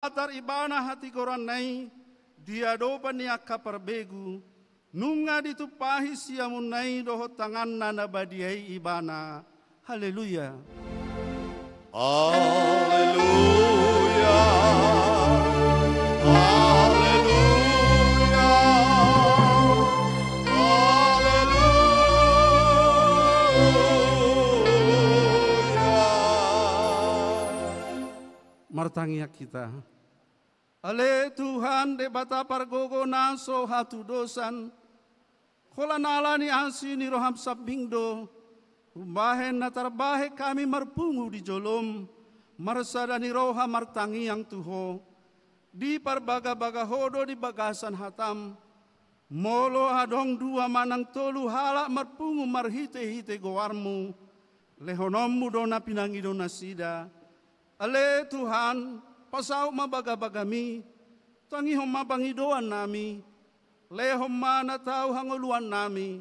atar ibana hati koran nai dia dopa niak kaparbegu nunga ditupahi siamun nai doho tangan nana badiai ibana. Haleluya. Haleluya. Haleluya. Haleluya. Martangia kita. Ale Tuhan de bata pargogo naso hatu dosan. Kola nala ni ansi ni roham sabingdo. Umbahen na tarbahe kami marpungu di jolom. Marsada ni roha martangi yang tuho. Di parbaga-baga hodo di bagasan hatam. Molo hadong dua manang tolu halak marpungu marhite-hite goarmu. Lehonommu dona pinangi dona sida. Ale Tuhan, pasau mabaga-bagami, tangi homa bangidoan nami, lehoma na tau hangoluan nami,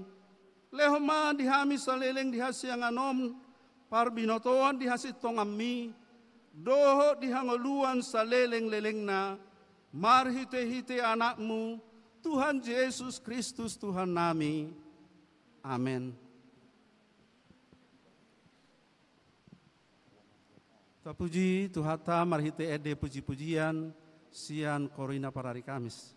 lehoma dihami saleleng dihasi anganom, parbinotoan dihasi tongami, doho dihangoluan saleleng-leleng na, marhite-hite anakmu, Tuhan Yesus Kristus Tuhan nami. Amin. Puji Tuhata marhite ede puji-pujian sian korina parari Kamis.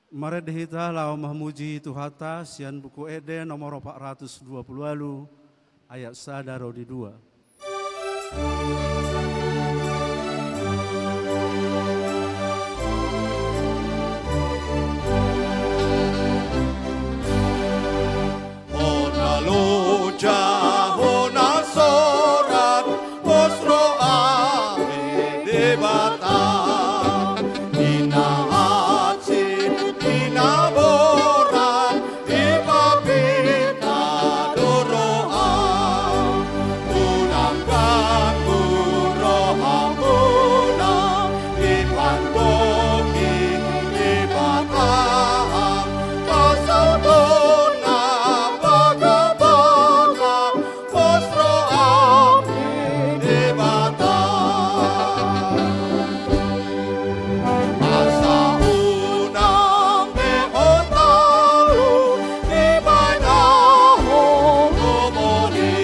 Mari dihita lau memuji Tuhata sian buku Eden nomor 420 lalu ayat sadaro di 2. Ona loja, ona sorat, osro ame debata. Ina aci, ina boran, ipapita doroa. Unangkan rohamuna, ipantoki, ipatahang, kasautona bagabata, osro ame debata. Asa unang beontalu, ibadah umoni.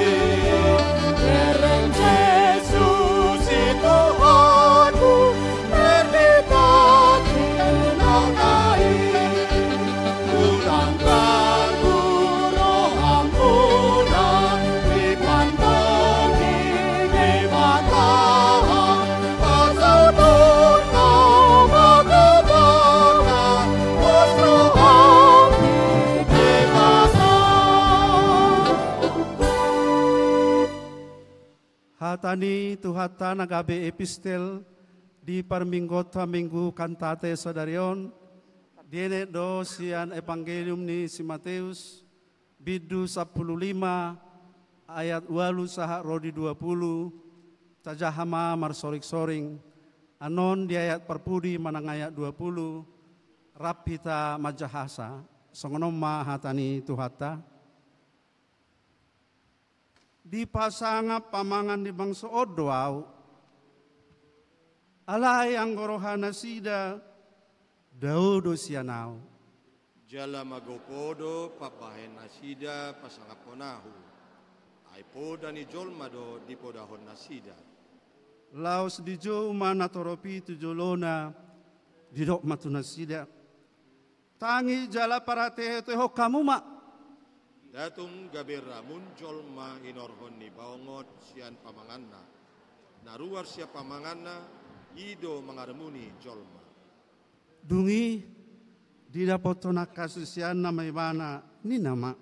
Dereng Yesus itu aku, berdikati naunai. Ulangkan roh ampuna, dipantoki dibatang, kasautona bagabata, osro ame debata. Hatani Tuhata nagabe epistel di parminggota minggu kantate sadarion diene do sian evangelium ni si Matius bidu 15 ayat 8 saha rodi 20 tajahama marsoring-soring anon di ayat perpudi manang ayat 20 rapita majahasa songonoma hatani Tuhata di pasanga pamangan di bangsa odoau alai anggorohana sida daudo sianau Jala magopodo papahen nasida pasangaponahu. Aipoda ni jolmado di podahon nasida. laos di jo mana toropi tujolona didok matuna sida tangi jala parate teho kamu mak Datung gabera muncul ma inorhon ni baongot sian pamanganna. Naruar siap pamanganna, ido mengaremuni jolma. dungi didapotona kasusian nama ibana ni nama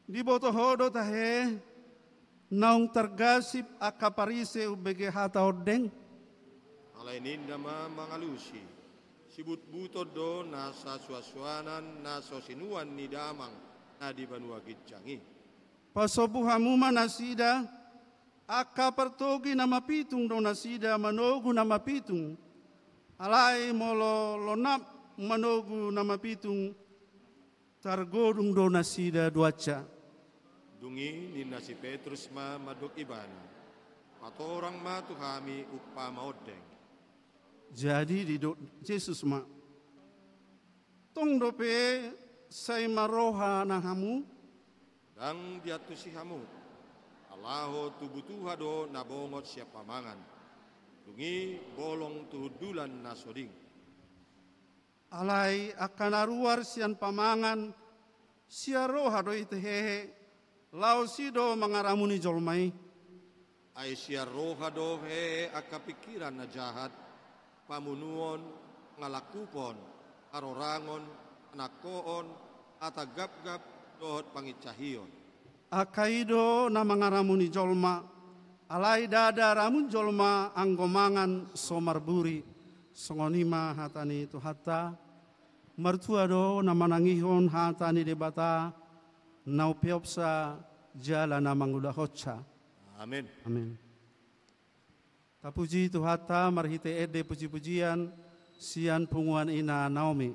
di boto hodo tahe naung tergasip akaparise ubege hata odeng Alainin nama mangalusi. Sibut buto do nasa suasuanan naso sinuan ni damang na di banua gitcangi. pasobuhamu manasida aka pertogi nama pitung do nasida manogu nama pitung alai molo lonap manogu nama pitung targodung do nasida duaca Dungi ni nasi Petrus ma madok ibana. Patorang ma tuhami upa maodeng. jadi di do Yesus ma tong dope sai maroha nahamu Dang diatu si hamu. Allaho tubutuha do nabongot siap pamangan. Dungi bolong tuhudulan nasoding. alai akan aruar sian pamangan sia roha do ite hehe lau sido mangaramuni jolmai Aisyah roha do he akapikiran na jahat. Pamunuon, ngalakupon, arorangon, anakoon, atagap-gap dohot pangicahion. akaido na mangaramuni jolma alai dada ramun jolma anggomangan somarburi songonima hatani Tuhata martua do na manangihon hatani debata nau piopsa jala na mangudahotsa Amin. amin. Tapuji Tuhata marhite ede puji-pujian sian punguan ina Naomi.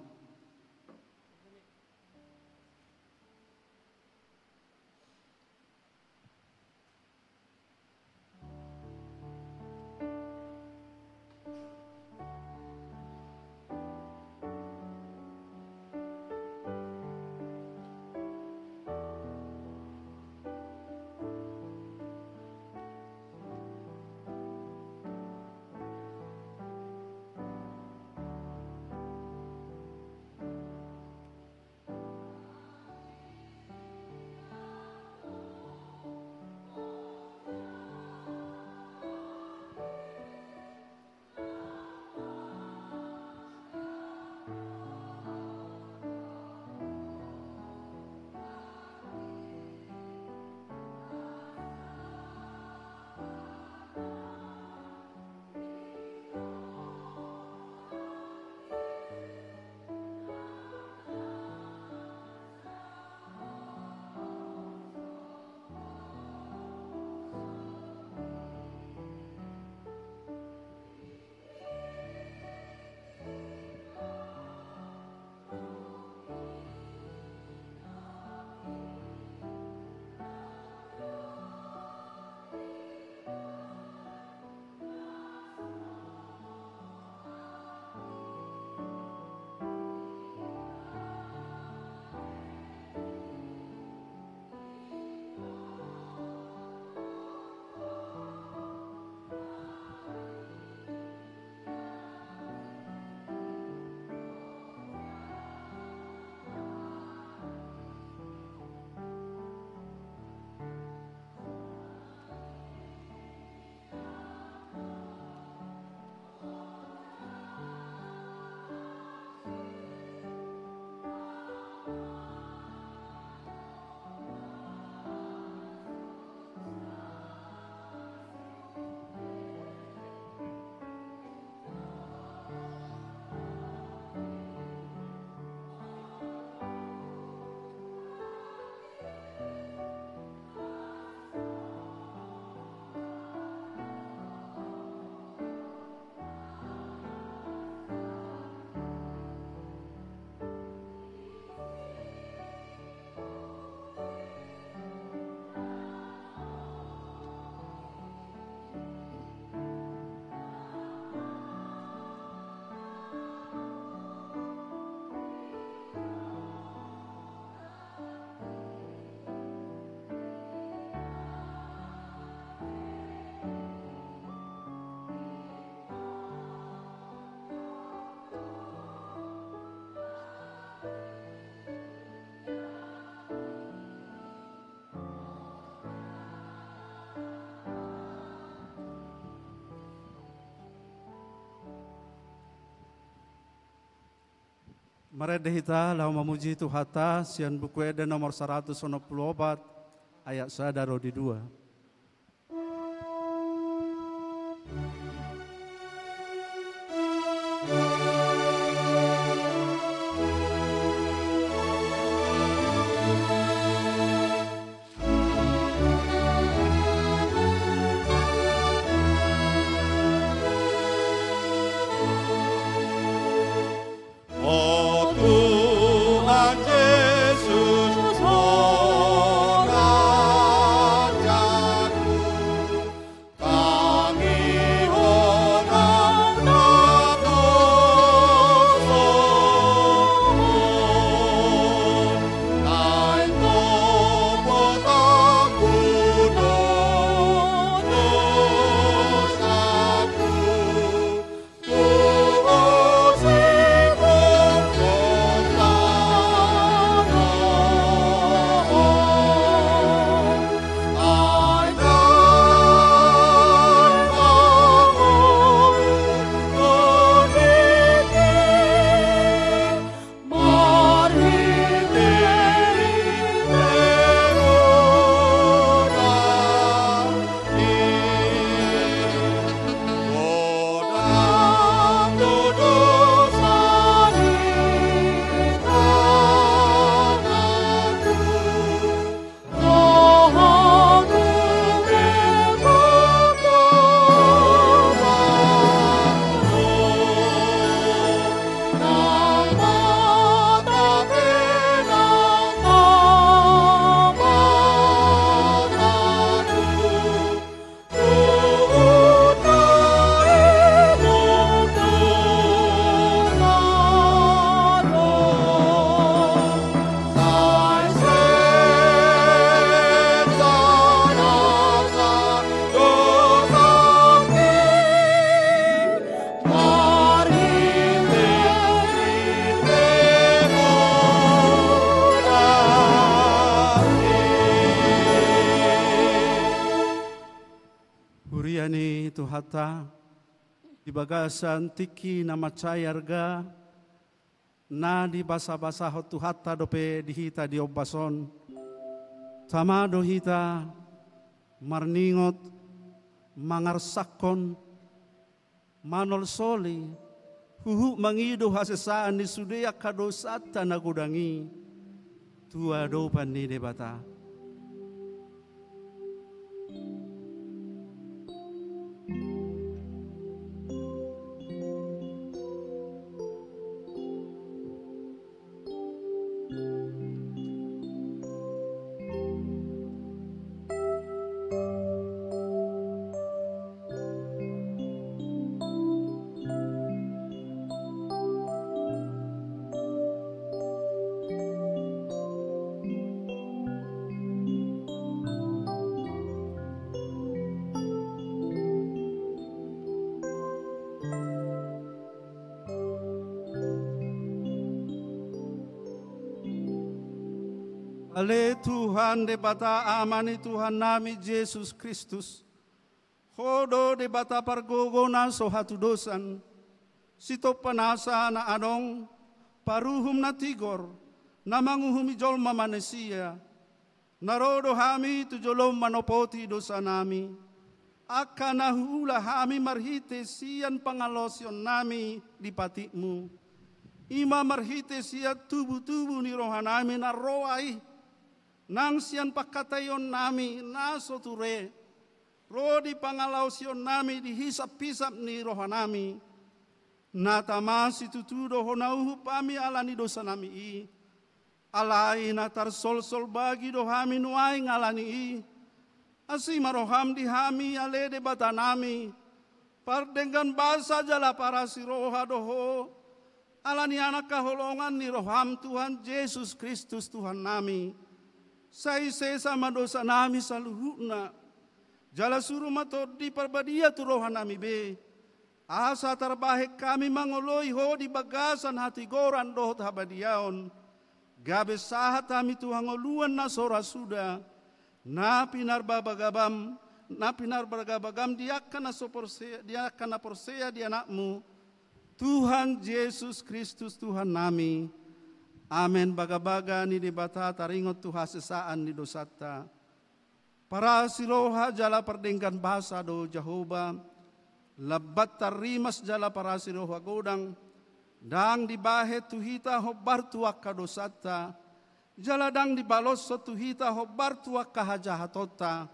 Maredehita lau memuji Tuhata sian buku Eden nomor 194 ayat sadaro di 2. Tuhata di bagasan tiki nama cayarga na di basa-basa Tuhata dope dihita di obason sama dohita marningot mangarsakon manol soli huhu mangido hasesaan di sudea kadosata nagudangi tua dopan ni debata. Ale Tuhan de bata amani Tuhan nami Yesus Kristus. Hodo de bata pargogonan so hatu dosan. Sito panasa na adong paruhum na tigor. Na manguhumi jolma manusia. Narodo hami tu jolom manopoti dosa nami. Akan hula hami marhite sian pangalosyon nami di patikmu. Ima marhite sian tubuh-tubuh ni rohanami na roai. Nang sian pakatayon nami naso ture, rodi pangalausion nami dihisap-hisap ni rohanami, natamasi tutudo honauhu pami alani dosa nami i, alai natar sol-sol bagi dohami nuai ngalani i, asima roham dihami alede batanami, pardenggan basa jala para si roha doho, alani anak kaholongan ni roham Tuhan Yesus Kristus Tuhan nami. Sai sama dosa nami saluhuna. Jala suruh matod di parbadia tu rohan nami be. Asa terbaik kami mangoloi ho di bagasan hati goran dohot habadiaon. Gabe sahat kami Tuhan ngoluan na sora suda. Na pinar babagabam. Na pinar babagabam dia kana soporsea. Dia kana porsea di anakmu. Tuhan Yesus Kristus Tuhan nami. Amen baga-baga ni di bata taringot tuha sesaan ni dosata. Para siroha jala perdengkan bahasa do Jehovah. Lebat tarimas jala para siroha godang. Dang dibahe tuhita hobar tuak kadosata. Jala dang dibalos so tuhita hobar tuak kahajahatota.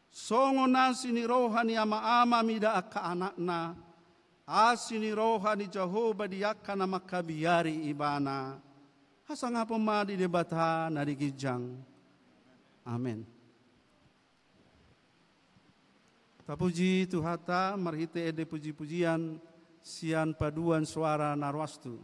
Songo na siniroha ni ama-ama mida akka anakna. Asini roha ni Jehovah diakka na makabiyari ibana. Hasang nga pumadi di bata na digijang. Amen. Tapuji Tuhata marhite ede puji-pujian sian paduan suara narwastu.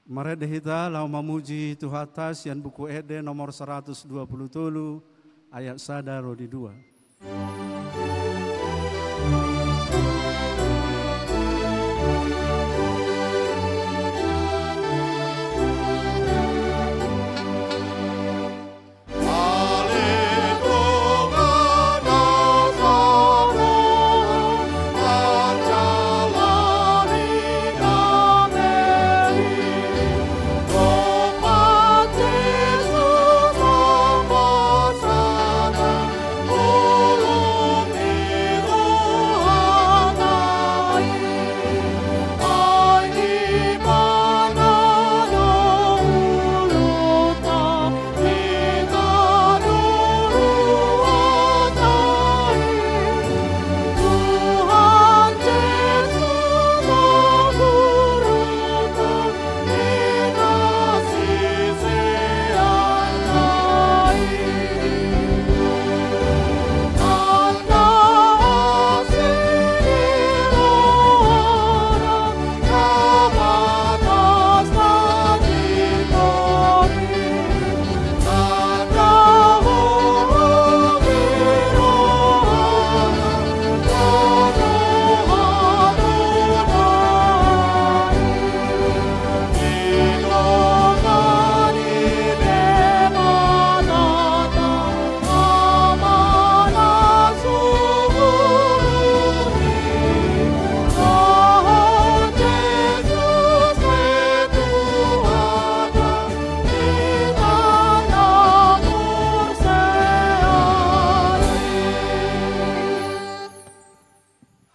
Mare dehita lau memuji Tuhata sian buku Ede nomor 120 tolu ayat sada rodi 2.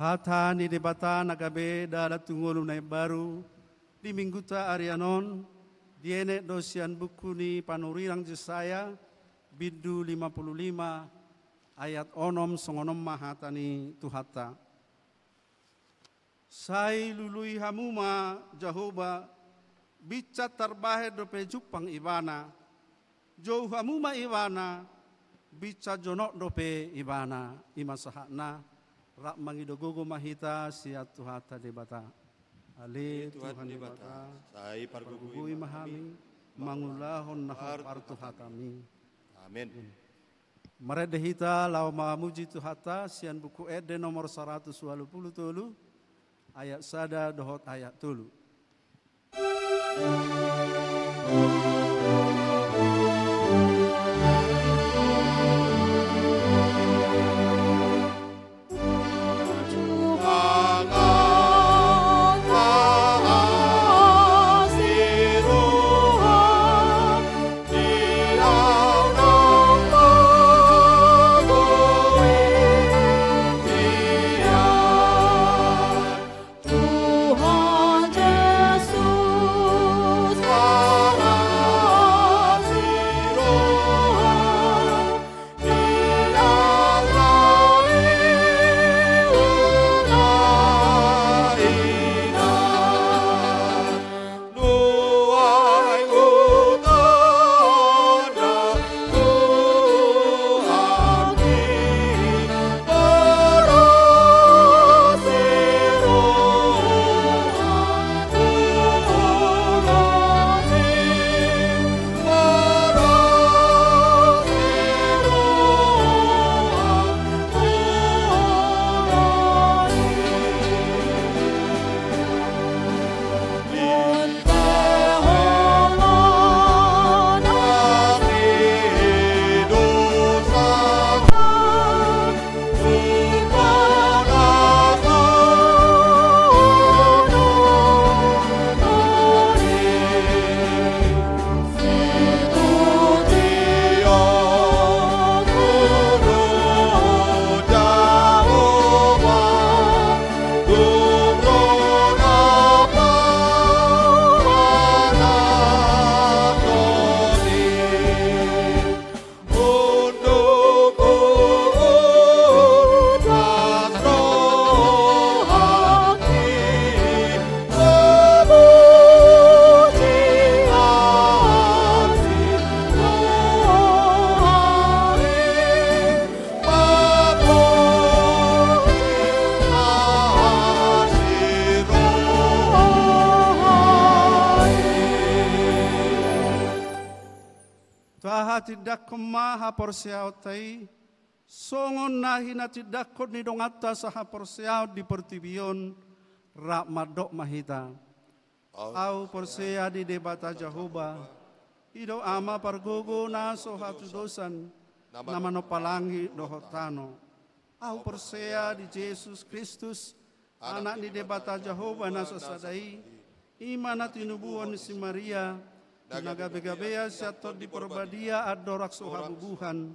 Hatani debata nagabe dala tungolu na baru di mingguta Arianon diene dosian buku ni panurirang Jesaya bidu 55 ayat onom songonom mahatani Tuhata. Sai lului hamuma Jehovah bica terbahe dope jupang ibana jauh hamuma ibana bica jonok dope ibana imasahana rak mangidogogo mahita siat Tuhata debata. Ale Tuhan debata. Sai Pargugui mahami mangulahon nahar partuhatami. Amin. Mare dehita lau mamuji Tuhata sian buku Ede nomor 120 tolu ayat sada dohot ayat tolu. Tuhan Yesus tidak kemaha porsiao tai, songon nahi na tidak ko ni dongata saha porsiao di pertibion, rak madok mahita. Au porsea di debata Jehovah, ido ama pargogo na sohatu dosan, nama no palangi dohotano. Au porsea di Yesus Kristus, anak di debata Jehovah na sosadai, imana tinubuan si Maria, nagabe-gabea siatot di perbadia adorak sohabubuhan.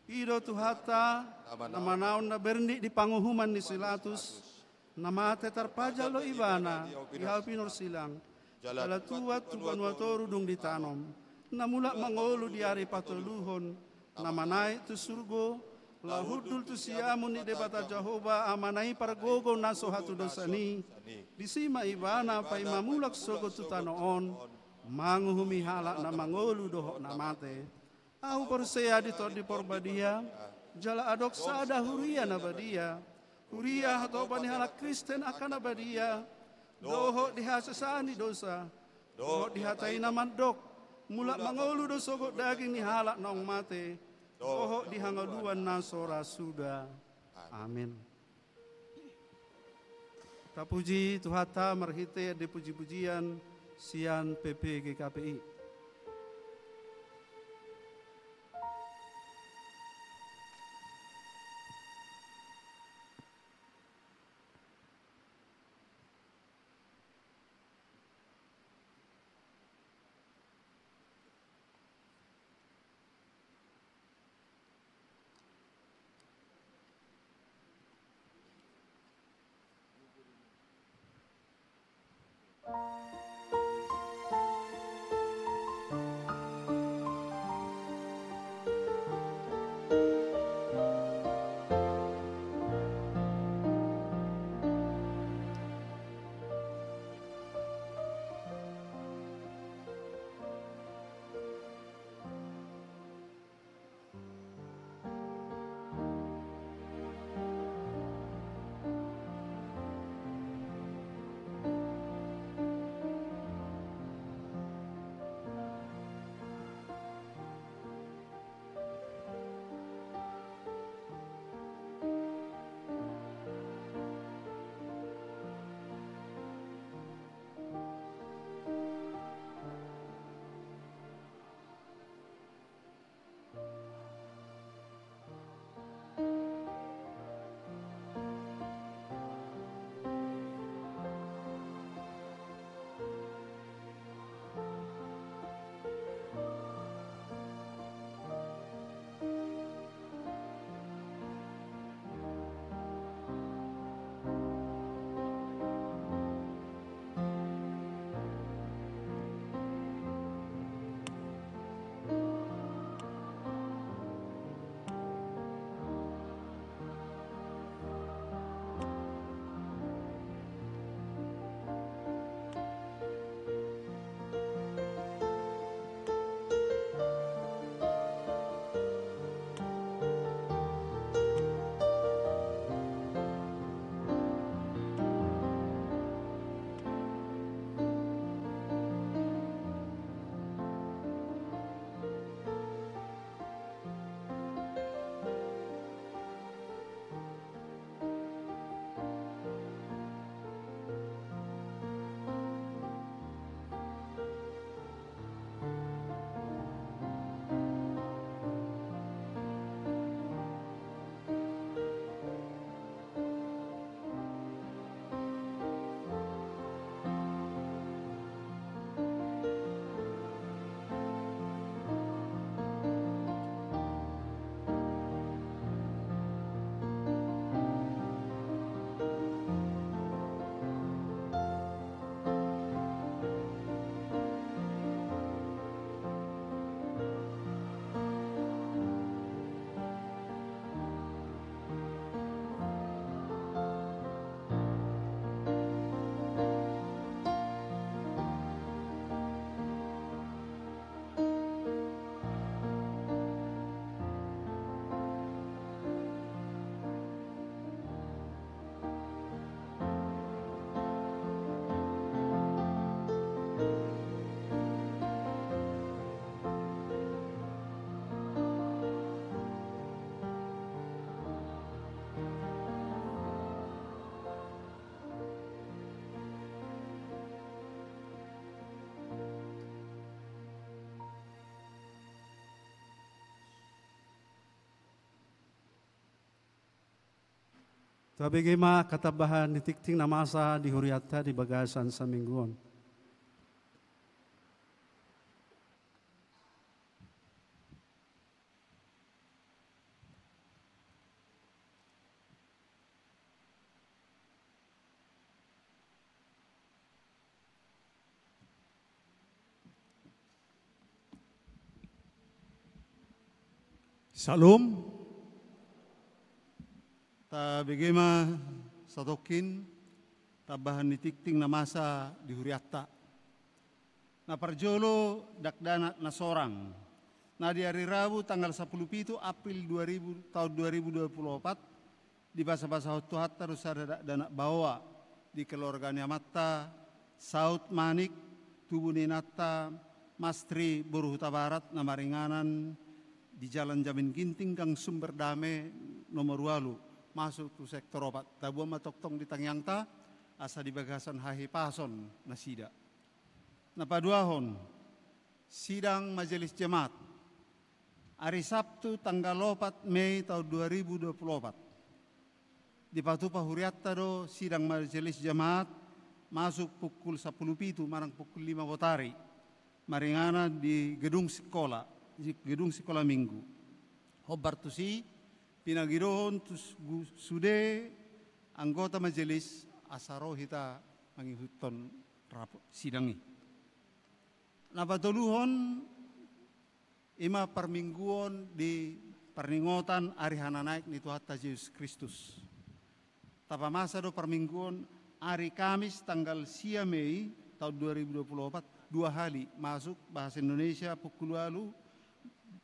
Ido tuhata, nama naon na berni di panguhuman ni silatus, nama tetar pajalo ibana, ihau pinor silang, jala tua tuan watoru dung ditanom, namula mangolu di ari patoluhon, nama naik tu surgo, lahudul tu siamun ni debata Jehovah amanai pargogo naso hatu dosani, disima ibana pai mamulak sogo tu tanoon, manguhumi halak na mangolu dohok namate, au porsea di porbadia, jala adok sada huria nabadia, Huria atau bani halak Kristen akan abadia, doho dihasasani dosa, doho dihatai naman dok, mulak mangolu dosogot daging ni halak nong mate, doho dihangaluan nasora sudah. Amin. Tapuji Tuhata marhite di puji-pujian sian PPGKPI. Tua bagaimana katabahan ditikting na masa di huriata di bagasan sa mingguan. Salom, ta bagaimana satokin tabahan nitikting na masa di huriata. Na parjolo dakdana na sorang. Na di hari Rabu tanggal 17 April 2024 di basa-basa hotu hatta rusada dana bawa di keluarganya mata Saud Manik tubuh ninata Mastri Buruhuta Barat na maringanan di Jalan Jamin Ginting Kang Sumber Dame nomor 8 masuk tu sektor obat tabuah matoktong di Tangyangta asa di bagasan hahi pason na sida. Napaduahon sidang majelis jemaat hari Sabtu tanggal 4 Mei tahun 2024 di Patupa Huriatta do sidang majelis jemaat masuk pukul 10 pitu marang pukul 5 botari maringana di gedung sekolah minggu. Hobar tusi pinagirohon tus sude anggota majelis asaro hita mangihutton sidangi. Napatuluhon ima permingguon di perninggotan ari hananaik ni Tuhan Yesus Kristus. Tapa masa do permingguon hari Kamis tanggal 10 Mei tahun 2024 2 hari masuk bahasa Indonesia pukul 8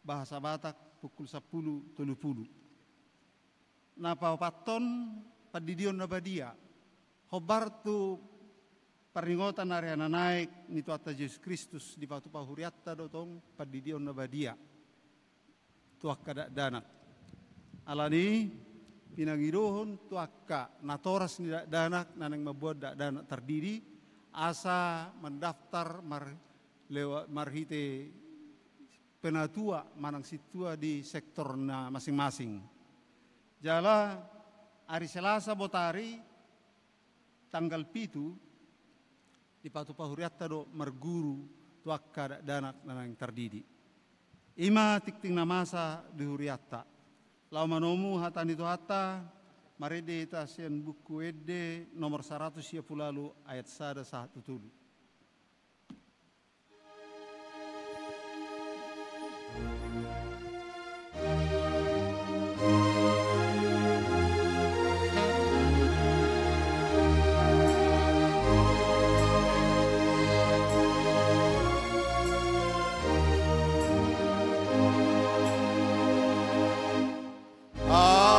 bahasa Batak pukul 10.30. Napa paton padidion nabadia. Hobar tu peringotan ariana naik ni Tuhan Yesus Kristus di Patupa Huriatta dotong padidion nabadia. Tuak kada danak. Alani pinagidohon tuakka natoras ni danak nanang mabuat dak danak terdiri asa mendaftar marhite penatua manang situa di sektor na masing-masing. Jala hari Selasa botari tanggal 7 di Patupa Huriatta do marguru tuakka danak nanang terdidi. Ima tikting na masa di Huriatta. Lau manomu hatani tu hatta marede ita sian buku ede nomor 100 lalu ayat 1 tulu. Oh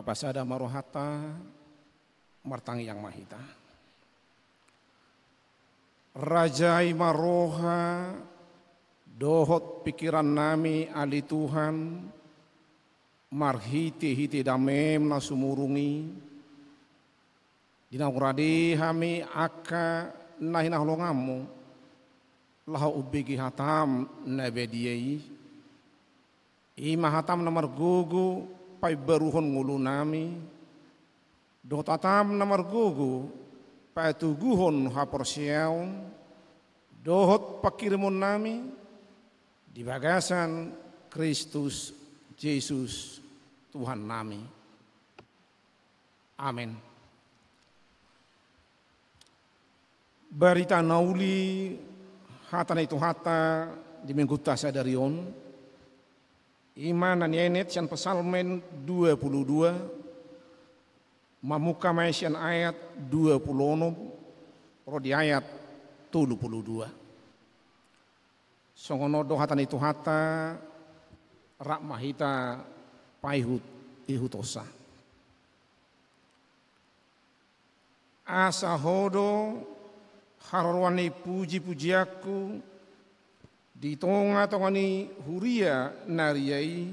Papasada marohata martangi yang mahita. Rajai maroha dohot pikiran nami ali Tuhan marhiti hiti damem na sumurungi dinauradi hami aka nahinah longamu lahu ubigi hatam nabediyai ima hatam namar gugu pai beruhon ngulu nami dohot hatam namar gugu pai tuguhon haporsiaun dohot pakirimun nami di bagasan Kristus Yesus Tuhan nami. Amin. Berita nauli hatana itu hata di mengguta sadarion. Iman dan yenet sian pesalmen 22 mamuka maisian ayat 20 rodi ayat 32. Songono dohatan itu hata rak mahita paihut ihutosa. Asa hodo harwani puji-pujiaku di tonga-tongani huria nariyai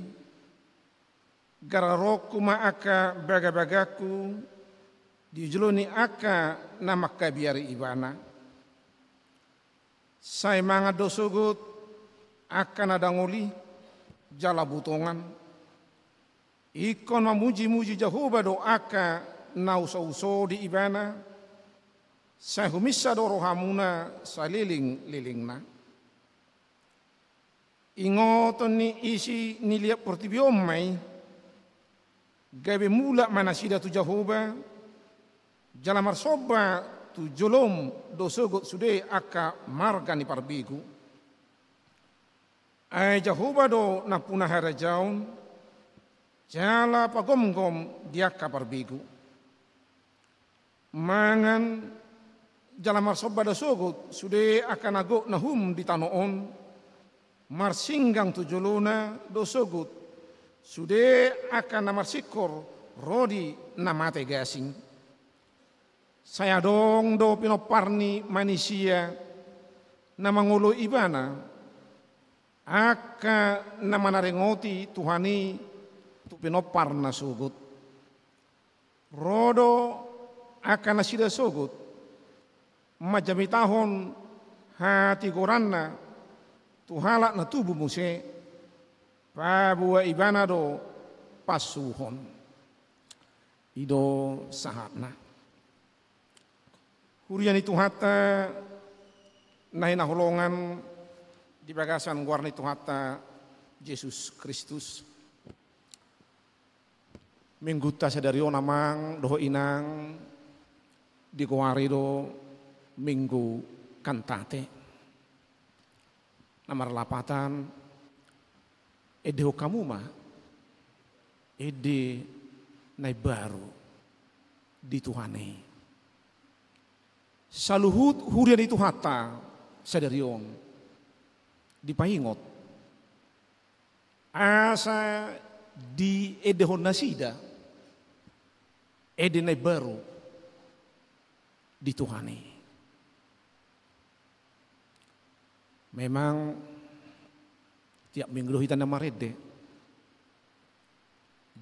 gararoku maaka baga-bagaku dijuluni aka namaka biari ibana. Saya manga dosogut akan ada ngoli jala butongan ikon memuji-muji Jehovah doaka nausa-uso di ibana saya humissa dorohamuna saliling-lilingna ingoton ni isi niliap pertibiomai gabe mula manasida tu Jehovah jala marsoba tu jolom dosogot sude aka margani parbigu ay Jehovah do na punah harajaun jala pagomgom diaka parbigu mangan jala marsoba dosogot sude aka nago nahum di tanoon marsinggang tu jolona dosogot sude aka namarsikor rodi namate gasing saya dong do pinoparni manusia namangulo ibana aka namanarengoti Tuhani tu pinoparna sugut rodo aka nasida sugut majami tahun hati goranna tuhalak na tubuh muse pabuwa ibana do pasuhon ido sahatna hurian itu hata nahina holongan di bagasan warna itu hata Yesus Kristus mengguta sadari onamang doho inang di kuari do minggu kantate namar lapatan edeho kamu mah ede nai baru di Tuhane saluhut hurian itu hata sadarion dipaingot asa di edehon nasida edenai baru di Tuhane memang tiap minggu kita nama rede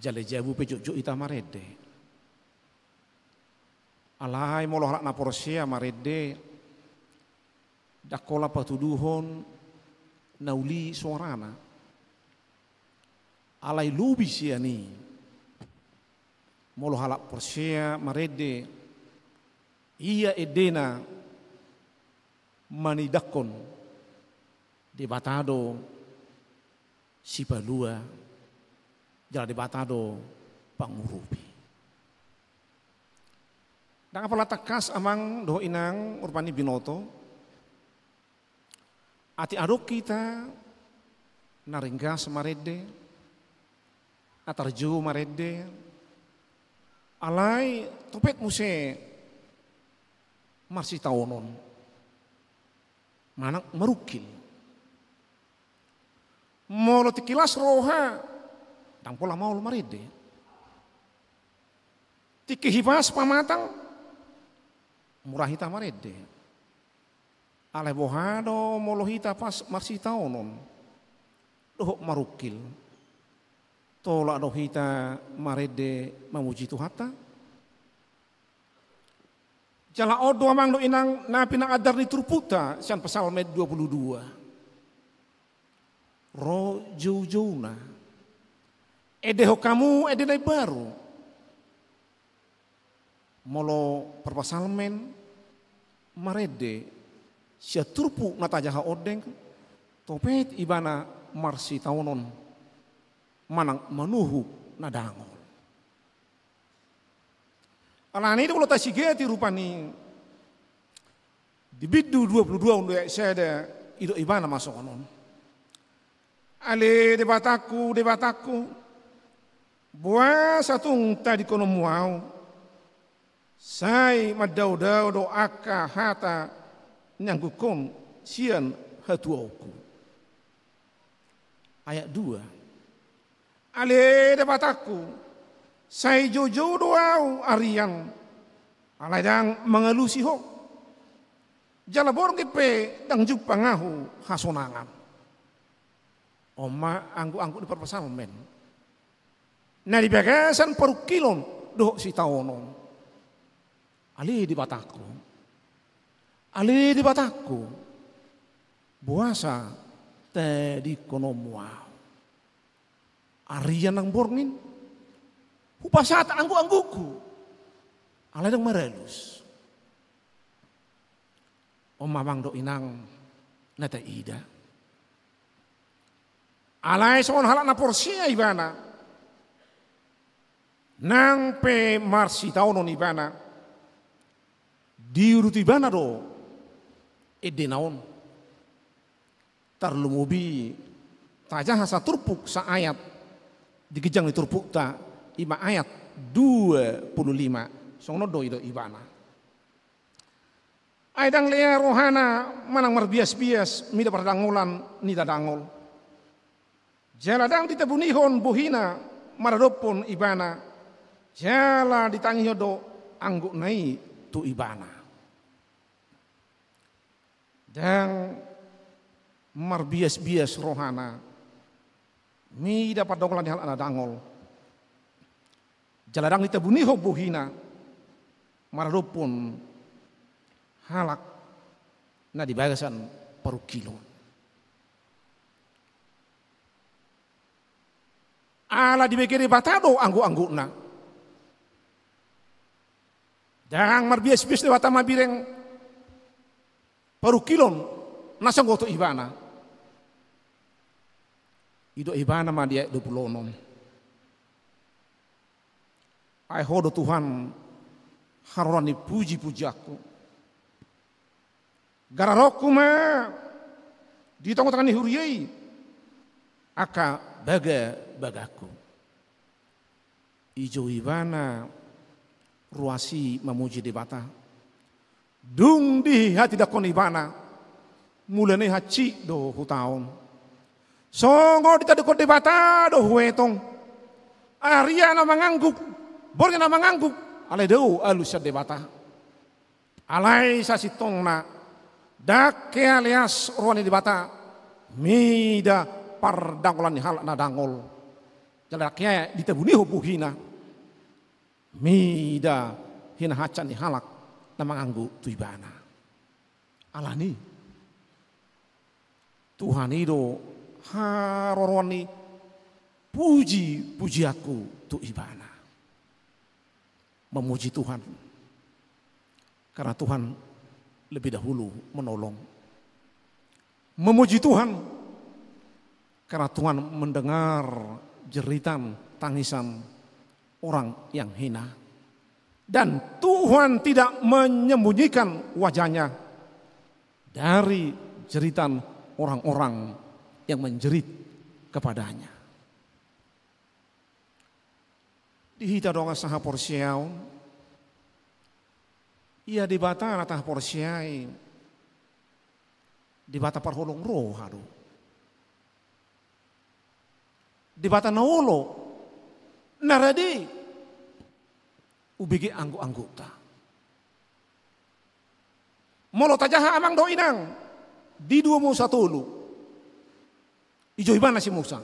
jale jabu pejuk ita marede alai moloh rak naporsia marede dakola patuduhon nauli suarana alai lubi siani molo halak porsia marede ia edena manidakon di batado sipalua jala di batado pangurupi dan apala takas amang doh inang urpani binoto ati adok kita naringgas marede atarju marede alai topet muse marsi taonon manak merukil molo tikilas roha tang pola maul marede Tiki hibas pamatang murahita marede. Ale bohado molohita pas marsita onon. Dohok marukil. Tolak dohita marede mamuji Tuhata. Jala odo amang do inang napi nang adar ni turputa sian pasal med 22. Ro jauh-jauhna. Edeho kamu edenai baru. Molo perpasalmen marede sia turpu natajaha odeng topet ibana marsi taonon manang manuhu nadangol. Alani itu kalau tasigeti rupani di bidu 22 untuk saya ada ido ibana masuk onon. Ale debataku buah satung tadi kono muau. Sai madau-dau do aka hata nyanggukom sian hatuoku. Ayat 2. Ale dapataku sai jojo doau arian aladang mengelusi ho. Jala borong kepe dang jupangahu hasonangan. Oma anggu-anggu di perpasalmen. Nah di bagasan perukilon do si taonon. Ali di bataku, buasa te di konomwa. Arian nang borngin, upasat anggu-angguku, ala dang marelus. Mamang do inang nata ida. Alai soon halak na porsia ibana, nang pe marsi taonon ibana. Diuruti bana do edenaon tarlumubi tajah hasa turpuk sa ayat dikejang di turpuk ta ima ayat 25 songno do ido ibana aidang lea rohana manang marbias-bias mida pardangulan nida dangol jaladang ditabunihon buhina maradopon ibana jala ditangiho do anggu nai tu ibana dan marbias-bias rohana mi dapat donglan di hal ana dangol jaladang ditabuniho buhina maradopun halak na dibagasan parukilon ala dibekeri batado anggu-angguna dan marbias-bias dewata mabireng parukilon nasang goto ibana ido ibana ma dia 26 ai hodo Tuhan harorani puji-pujaku gararoku ma di tengah-tengah huriyai aka bagaku ijo ibana ruasi memuji debata dung di hati dakon ibana mulane haci do hutaon songo ditadekon debata do huetong aria na mangangguk bornya na mangangguk alai deu alusya debata alai sasitong na dake alias ruani debata mida pardangolan hal na dangol jalaknya ditabuni hubuhina mida hina hacan ni halak na manganggu tu ibana alani Tuhan itu haroroni puji aku tu ibana memuji Tuhan karena Tuhan lebih dahulu menolong memuji Tuhan karena Tuhan mendengar jeritan tangisan orang yang hina dan Tuhan tidak menyembunyikan wajahnya dari jeritan orang-orang yang menjerit kepadanya. Dihita donga saha porsiau, ia dibata natah porsiai, dibata parholong rohado, dibata naolo, naradi, ubigi anggota. Molo tajaha amang do inang di 2 Musa 3. Ijo ibana si Musa.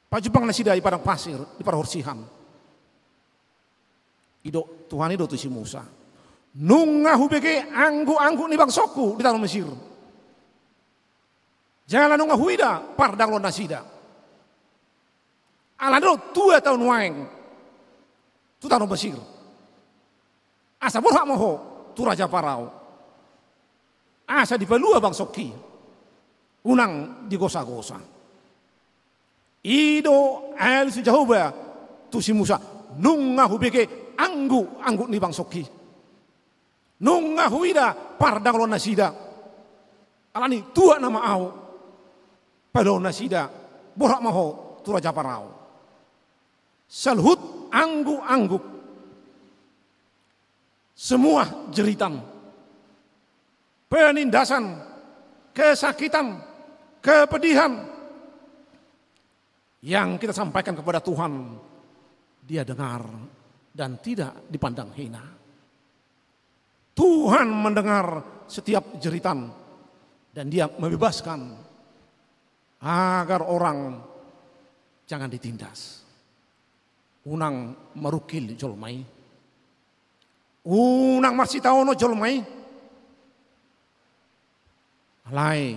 Pajubang na sida di padang pasir, di padang horsihan. Ido Tuhan ido tu si Musa. Nunga hubege anggu ni bangsoku di tanah Mesir. Jangan nunga huida pardang lo nasida. Alado 2 tahun waeng tu tanah Mesir. Asa borhak moho tu raja Parao. Asa dipelua bangsoki. Unang digosa-gosa. Ido el si Jehovah tu si Musa nunga hubege anggu ni bangsoki. Nunga huida pardang lo nasida. Alani tua nama au. Pada nasida borak maho tu raja Parao. Salhut anggu. Semua jeritan, penindasan, kesakitan, kepedihan yang kita sampaikan kepada Tuhan, Dia dengar dan tidak dipandang hina. Tuhan mendengar setiap jeritan dan Dia membebaskan agar orang jangan ditindas. Unang marukil jolmai, unang marsitaono jolmai, alai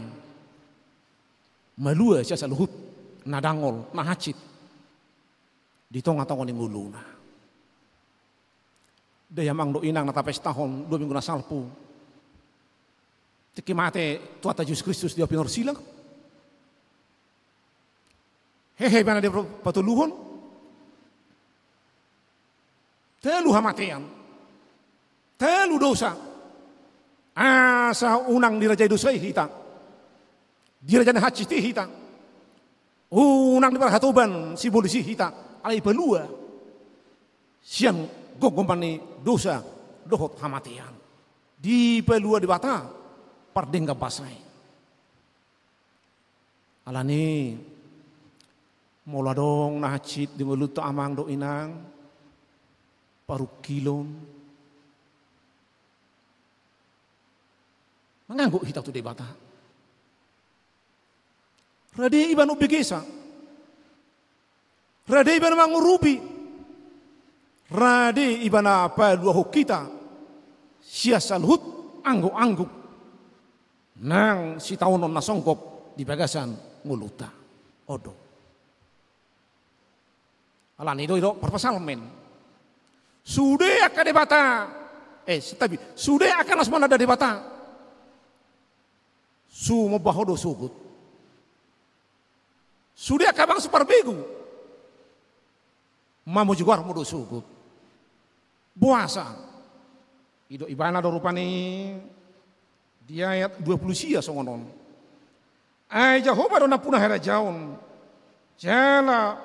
malua siasa luhut nadangol nahacit di tonga-tonga ni nguluna. Daya mang do inang natapes tahun 2 minggu na salpu. Tiki mate tuata Yesus Kristus dia pinor silang. Hehe bana dia patuluhon. Telu hamatean. Telu dosa. Asa unang dirajai dosa hita. Dirajai haciti hita. Unang diparhatoban si polisi hita. Alai pelua. Siang gogompani dosa dohot hamatean. Di pelua di bata pardengga basai. Alani moladong nahacit di mulut amang do inang. Paru kilon. Menganggu hita tu debata. Rade iban ubegesa. Rade iban mangurubi. Rade iban apa dua hokita. Siasal hut anggu. Nang si taunon nasongkop di bagasan nguluta. Odo. Alan itu perpasalmen. Sudah akan debata. Tapi sudah akan asmana ada debata. Sumo bahodo sugut. Sudah akan bang superbegu. Mamu juga modo sugut. Puasa. Ido ibana do rupani dia ayat 20 sia songonon. Ai Jehovah do napuna hera jaun. Jala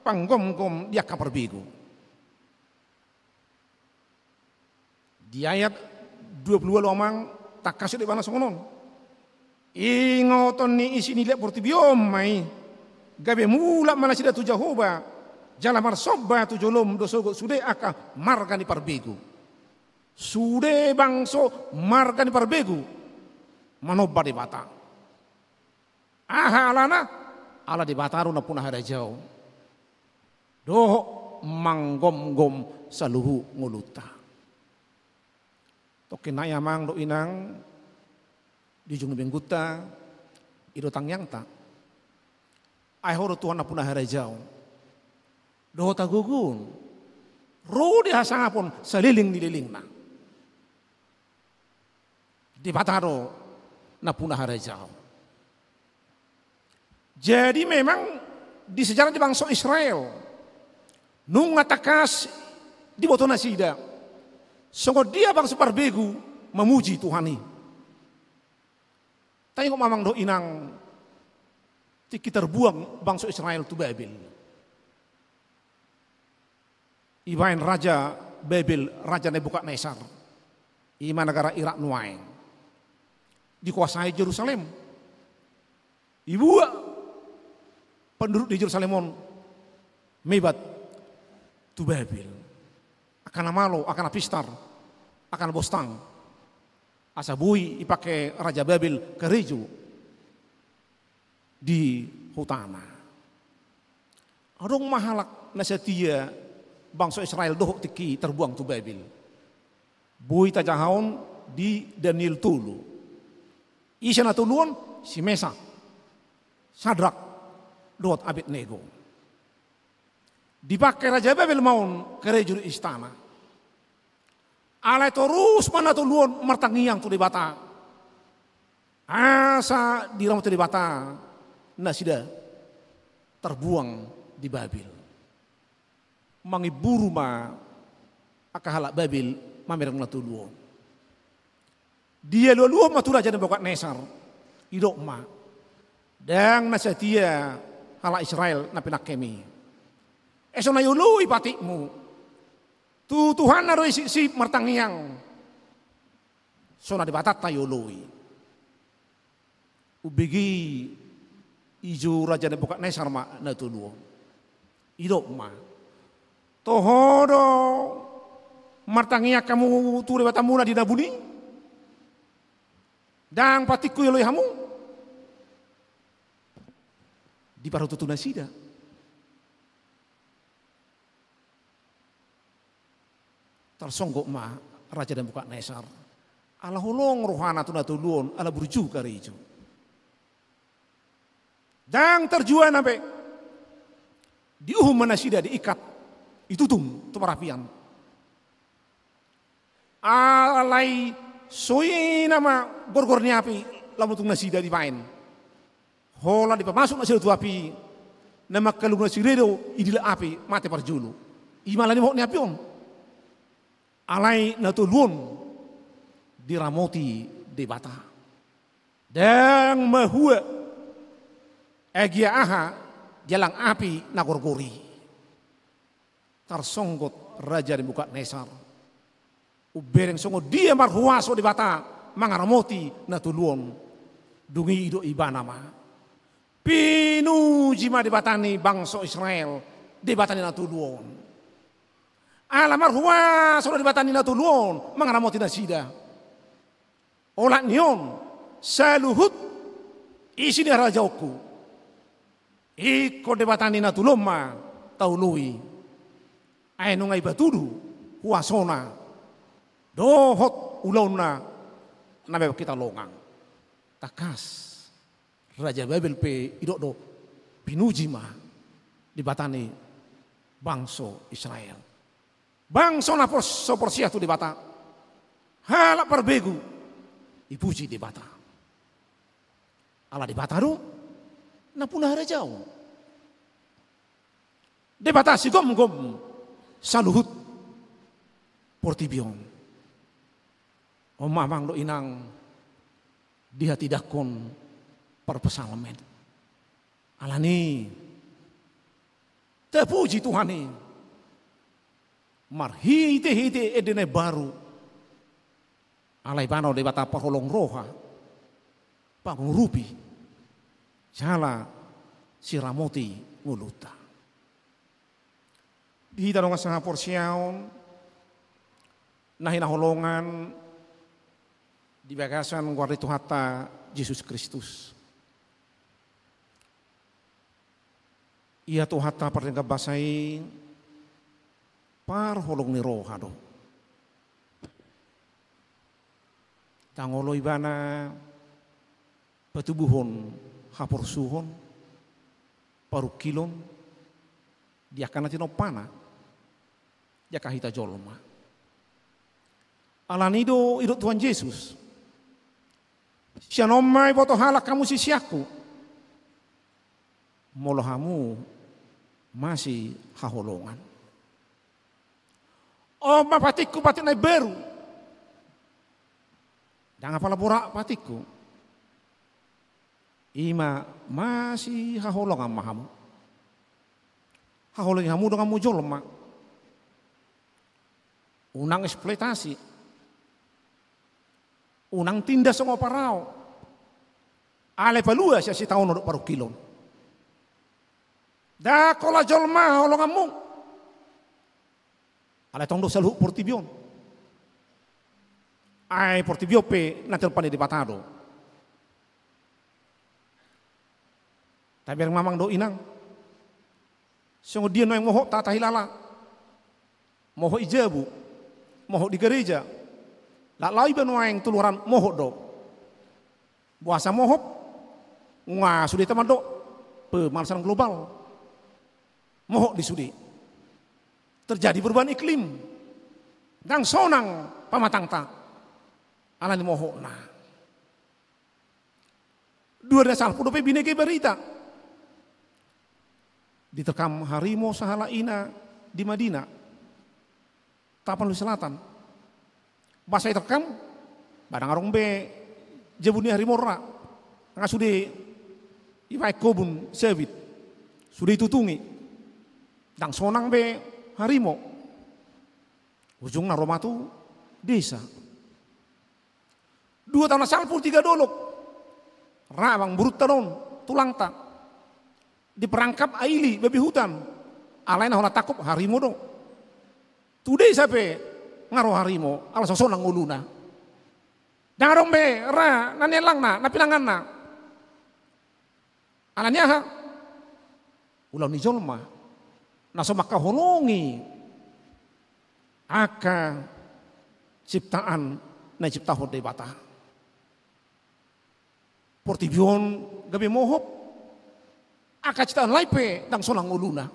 panggom-gom dia akan perbegu. Di ayat 20 lomang tak kasih di mana songonon. Ingoton ni isi nilai portibiom mai. Gabe mula mana sida tu Jehovah. Jala marsoba tu jolom dosogo sude aka marga ni parbegu. Sude bangso marga ni parbegu. Manoba di bata. Aha alana ala di bataru na punah ada jauh. Doh manggom-gom saluhu nguluta. Toke na yamang do inang di jung bengguta ido tangyang ta ai horo Tuhan na punah harajau do ta gugun ro di hasangapon saliling na di bataro na punah harajau. Jadi memang di sejarah di bangsa Israel nung ngatakas di botona sida sungguh dia bangsa parbegu memuji Tuhan ini. Tengok mamang do inang tiki terbuang bangsa Israel tu Babel. Ibain raja Babel, raja Nebukadnezar. Ima negara Irak nuaing. Dikuasai Yerusalem. Ibu penduduk di Yerusalem mebat tu Babel. akan malo, akan pistar, akan bostang. Asa bui ipake Raja Babel kereju di hutana. Adong mahalak nasetia bangsa Israel doh tiki terbuang tu Babel. Bui tajahaon di Daniel tulu. Isa na tuluan si Mesak, Sadrak, Dot Abednego. Dipakai Raja Babel maun kereju di istana. Alai terus mana tuluan martangiang tu di bata. Asa di ramah tu di bata. Nah sida terbuang di Babel. Mangiburu ma akahalak Babel mamerang na tuluan. Dia luar matu Raja Nebukadnezar. Idok ma. Dan nasetia halak Israel na pinakemi. Eso na yului patikmu. Tuhan na roi si martangiang. So na dibatat tayo lui. Ubigi ijo Raja Nebukadnezar ma na tuluo. Idok ma. Tohodo martangiang kamu turi batamuna di nabuni. Dan patiku yoloi hamu. Di parututu nasida. Tersonggok ma Raja Nebukadnezar. Ala holong rohana tu natuluon ala burju karejo. Dan terjual nabe diuhum manasida diikat itutum tu parapian. Alai soi nama gorgornya api lamun tung nasida dipain. Hola dipamasuk nasida tu api nama kalung nasiredo idila api mate parjulu. Imalani mau ni api om. Alai natulun diramoti di bata. Dan mahua egia aha jalang api nagorgori. Tersonggot Raja Nebukadnezar. Ubereng songo dia marhuaso di bata mangaramoti natulun dungi ido ibanama. Pinuji ma di batani bangsa Israel di batani natulun. Alamar huwa sudah dibatani natulun mangaramoti nasida. Olak nion saluhut isi dia rajauku. Iko dibatani natulun ma taului. Ainu ngai batudu huasona. Dohot ulauna nabe kita longang. Takas Raja Babel pe idok do pinuji ma dibatani bangsa Israel. Bangsa na soporsia tu di bata. Halak perbegu. Ipuji di bata. Ala di bata do. Na punah rejau. Di bata si gom-gom. Saluhut. Portibion. Mamang do inang. Dia tidak kon perpesalamen. Alani. Terpuji Tuhan ini. Marhite-hite edene baru. Alai bano de bata paholong roha. Pangurupi. Jala siramoti nguluta. Di tanong sa porsiaon. Nahina holongan. Di bagasan guardi Tuhata Yesus Kristus. Ia Tuhata pernah basai. Par holong ni roha do. Tangolo ibana patubuhon haporsuhon parukilon dia kana tino pana dia kahita jolma. Alanido idot Tuhan Yesus. Sianomai boto halak kamu sisiaku. Molohamu masih haholongan. Oh patiku patik naik baru. Jangan pala borak patiku. Ima masih haholongan mahamu. Haholongan hamu dengan mujol mak. Unang eksploitasi. Unang tindas sama parau. Ale palua siya si tahun untuk paru kilon. Da kola jolma holonganmu. Alai tong do salu portibion. Ai portibio pe natel pane di batado. Tapi yang mamang do inang. Sungguh dia no yang moho tata hilala. Moho ijabu. Moho di gereja. Lalai beno yang tuluran moho do. Buasa moho. Nga sudi teman do. Pemanasan global. Moho di sudi. Terjadi perubahan iklim. Dan sonang pamatang ta. Alani moho na. 2010 bineke berita. Diterkam harimau sahalaina di Madinah. Tapanuli Selatan. Bahasa terkam. Badang arong be. Jebuni harimau ra. Nga sudi. Iwai kobun sewit. Sudi tutungi. Dan sonang be. Harimau, ujungnya rumah tu desa. 2 tahun salpur 3 dolok, rawang burut tanon, tulang tak, diperangkap aili babi hutan, alaina hola takut harimau dong. Tu desa pe ngaruh harimau, ala sosona nguluna. Dangarong be ra nanelang na, napinangan na. Alanya ha, ulau ni jolma. Naso maka holongi aka ciptaan na cipta hode bata. Portibion gabe mohop aka ciptaan laipe dang solang uluna.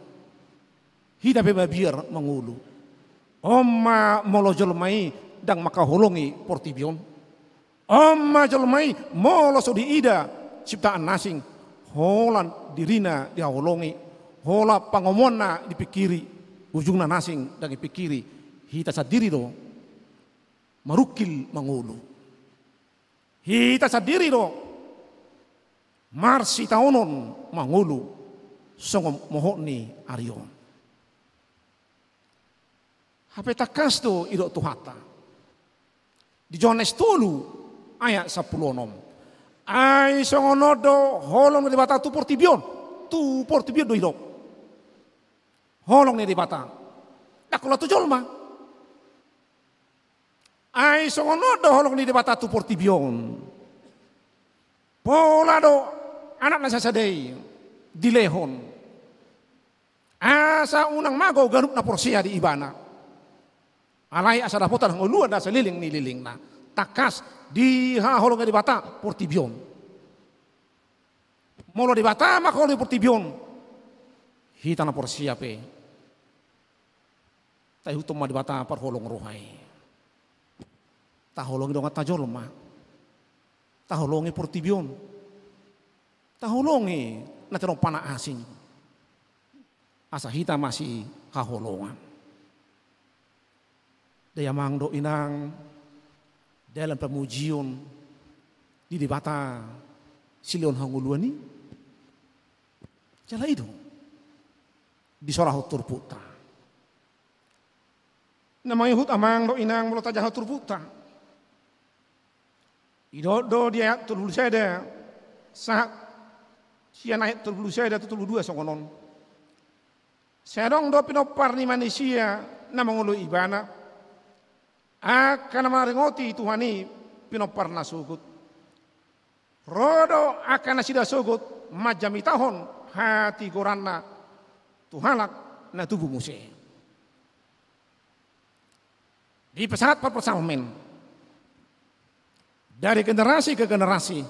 Hida be babiar mangulu. Oma molo jolmai dang maka holongi portibion. Oma jolmai molo so diida ciptaan nasing holan dirina dia holongi. Hola pangomona dipikiri, ujungna nasing dan dipikiri, hita sadiri do, marukil mangulu. Hita sadiri do, marsi taonon mangulu, songom mohoni arion. Hape takas do ido tuhata. Di Johannes 10 ayat 10. Ai songonodo holong di bata tu portibion do ido. Holong ni di batang. Dak kula tu jolma. Ai songono do holong ni di batang tu portibion. Pola do anak na sasadei dilehon. Asa unang mago garup na porsia di ibana. Alai asa dapotan ngulu ada seliling ni liling na. Takas di ha holong di batang portibion. Molo di batang mak holong portibion. Hita na porsia pe. Tai hutum di bata par holong rohai. Ta holongi dong ta jolma. Ta holongi portibion. Ta holongi na terong pana asing. Asa hita masih haholongan. Daya mangdo inang dalam pemujian di bata silion hanguluani. Jala itu. Di sorah turputa. Namanya hut amang do inang mulo tajah turputa. Ido dia tulul seda saat sia naik tulul seda tulul 2 songonon. Sedong do pinopar ni manusia na mangulu ibana. Akan maringoti Tuhani pinopar na sugut. Rodo akan nasida sugut majami tahun hati goranna Tuhalak na tubuh musik. Di pesawat persamaan dari generasi ke generasi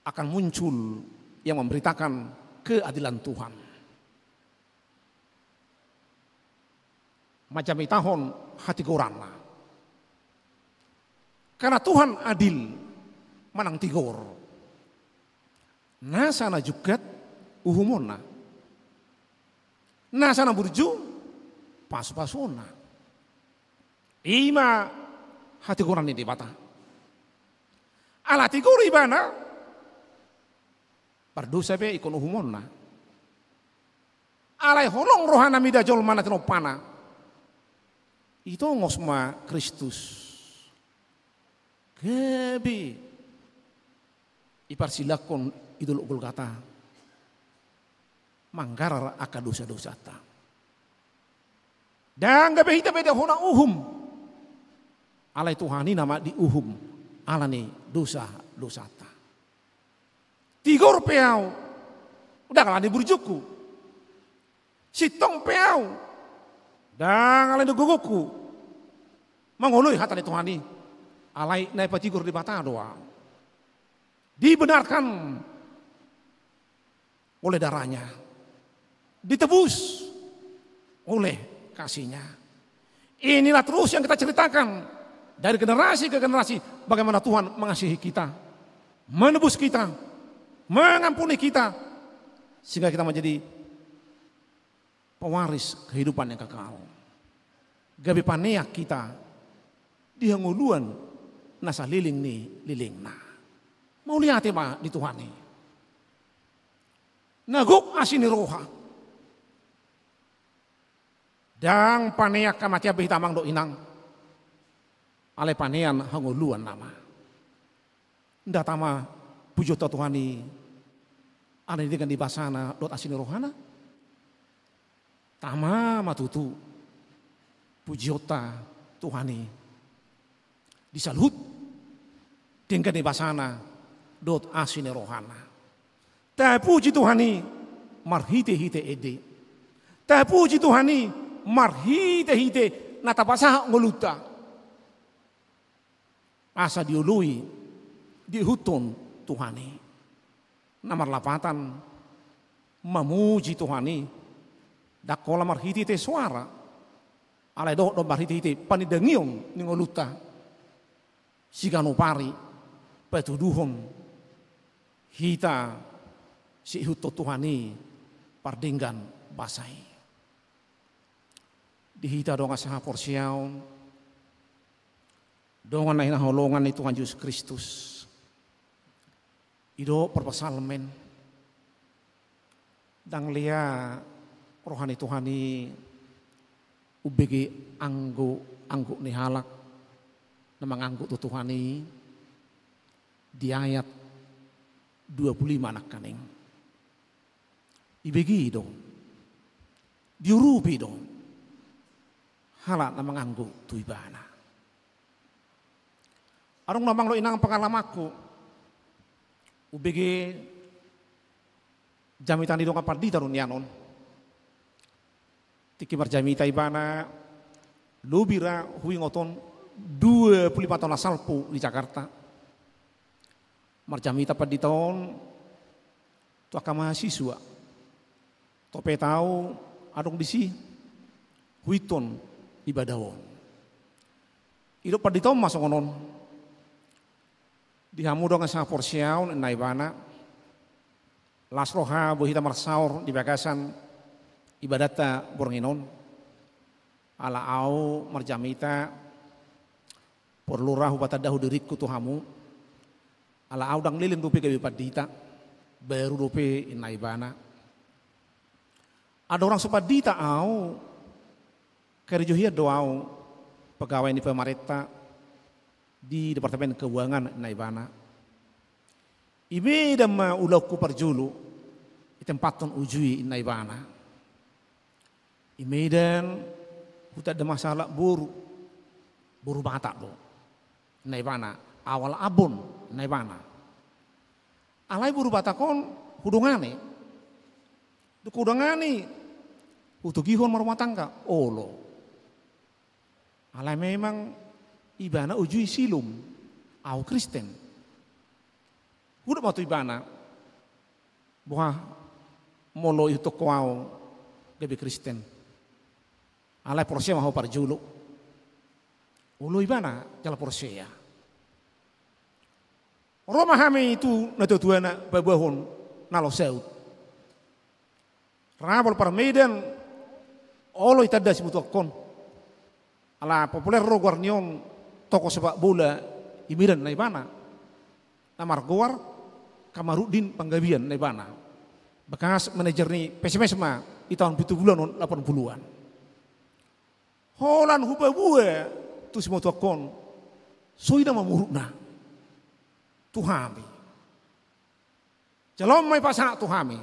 akan muncul yang memberitakan keadilan Tuhan. Macam tahun hati gorana. Karena Tuhan adil manang tigor. Nasana jugat uhumona. Nasana burju pas-pasona. Ima hati goran ini bata. Ala tigor ibana berdosa be ikon uhumona. Alai holong rohana mida jol mana tenopana. Itu ngosma Kristus. Kebi iparsilakon idul Golgata. Manggarar aka dosa-dosa ta. Dan gabe hita beda hona uhum. Alai Tuhani nama di uhum. Alani dosa ta. Tigor peau. Udah kalani burjuku. Sitong peau. Dan alai guguku. Mangoloi hata ni Tuhani. Alai nai patigor di bata doa. Dibenarkan oleh darahnya. Ditebus oleh kasihnya. Inilah terus yang kita ceritakan dari generasi ke generasi bagaimana Tuhan mengasihi kita, menebus kita, mengampuni kita sehingga kita menjadi pewaris kehidupan yang kekal. Gabi paneak kita dihanguluan nasa liling ni liling na. Mau lihat ma di Tuhan ni. Naguk asini roha. Dan paneak kamatia behitamang do inang. Ale panean hanguluan nama. Nda tama pujo Tuhani. Ane dengan di basana dot asini rohana. Tama matutu. Pujiota Tuhani. Disalut. Dengan di basana dot asini rohana. Ta puji Tuhani marhite-hite ede. Ta puji Tuhani marhite-hite natapasa ngoluta. Asa diului dihutun Tuhani. Nomor 8 memuji Tuhani. Dakola marhite-hite suara. Alai do marhite-hite panidengion ni ngoluta. Siganupari petuduhon hita si huto Tuhani pardinggan basai. Dihita dong asaha porsiaw. Dongan na hinaholongan ni Tuhan Yesus Kristus. Ido perpasalmen. Dang lia rohani Tuhani ubegi anggo ni halak. Namang anggo tu Tuhani di ayat 25 anak kaning. Ibegi dong. Diurupi dong. Halak na manganggo tu ibana. Arong namang lo inang pangalamaku. Ubege jamitan di dong kapal di tarun yanon. Tiki marjamita ibana. Lubira hui ngoton 25 tahun asalpu di Jakarta. Marjamita pad di tahun tu aka mahasiswa. Tope tahu adong disi huiton ibadawon. Ido pad di tahun masuk ngonon. Dihamu dong sa porsiaun na ibana. Lasroha bohita marsaur di bagasan ibadata bornginon. Ala au marjamita porlurah upatadahu diriku tuhamu. Ala au dang lilin rupi gabi padita. Baru rupi ina ibana. Ada orang sepadita au kerjohia doau pegawai di pemerintah di Departemen Keuangan Naibana. Ibe dama ulauku perjulu di tempaton ujui Naibana. Imedan huta ada masalah buru batak do Naibana awal abon Naibana. Alai buru batakon hudungane. Dukudangani utugihon marumah tangga olo. Alai memang ibana ujui silum au Kristen. Udah batu ibana buah molo itu kuau gabi Kristen. Alai porsia mau parjulu. Ulu ibana jala porsia. Roma hame itu natutuana babahon nalo seut. Rabol parmedan olo itada sibutuakon. Ala populer ro guarnion toko sepak bola imiran naibana. Namar goar Kamarudin Panggabian naibana. Bekas manajer ni PSMSMA di tahun 70-an 80-an. Holan huba bue tu sibutuakon. Soida mamuruna. Tuhami. Jalom mai pasana tuhami.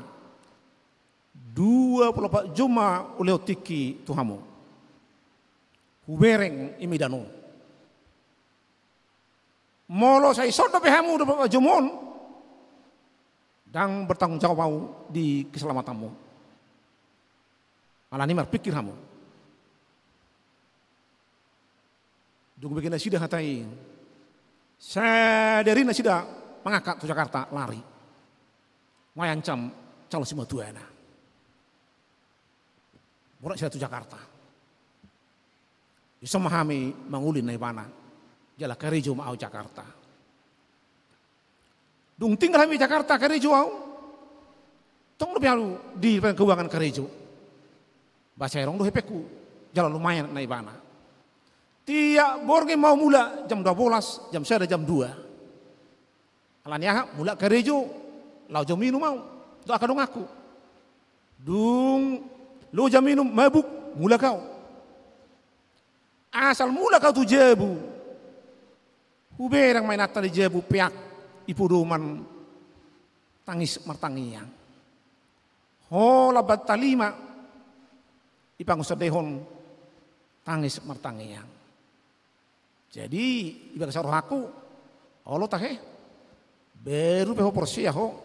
24 juma uleotiki tuhamu. Hubereng imidano. Molo saya sodo pehamu do jomon. Dan bertanggung jawab di keselamatanmu. Alani berpikir kamu. Dung begini sudah hatai. Sadari sudah mengangkat ke Jakarta lari. Wayancam calon semua tuana. Borak sudah ke Jakarta. Bisa memahami mengulin naibana. Jala kerejo mau Jakarta. Dung tinggal di Jakarta kerejo au. Tong lebih halu di keuangan kerejo. Bahasa erong do hepeku. Jalan lumayan naibana. Tiap borge mau mula jam 12, jam 1 jam 2. Alanya mula kerejo, lau jam minum mau, do akan dong aku. Dung, lo jam minum mabuk, mula kau. Asal mula kau tu jebu. Huberang main atas di jebu piak, ipuduman tangis martangiang. Hola batalima, ipang sedehon tangis martangiang. Jadi ibarat saroh aku, Allah tahe, baru peho porsia ho,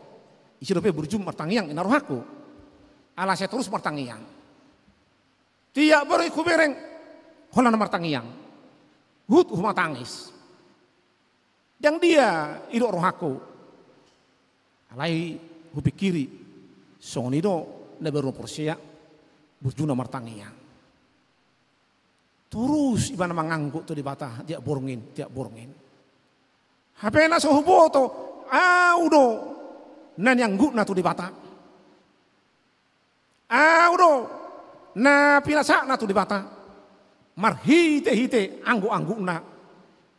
isi dope berjum martangiang inaroh aku, ala saya terus martangiang. Tiap baru iku bereng, holana martangiang, hut rumah tangis. Yang dia idok roh aku, alai hupikiri, sonido neberu porsia, berjuna martangiang. Terus ibana mengangguk tu di bata, tiap borngin. Hapena sohuboto, audo, nan yang guna tu di bata. Audo, na pinasa na tu di bata. Marhite anggu na.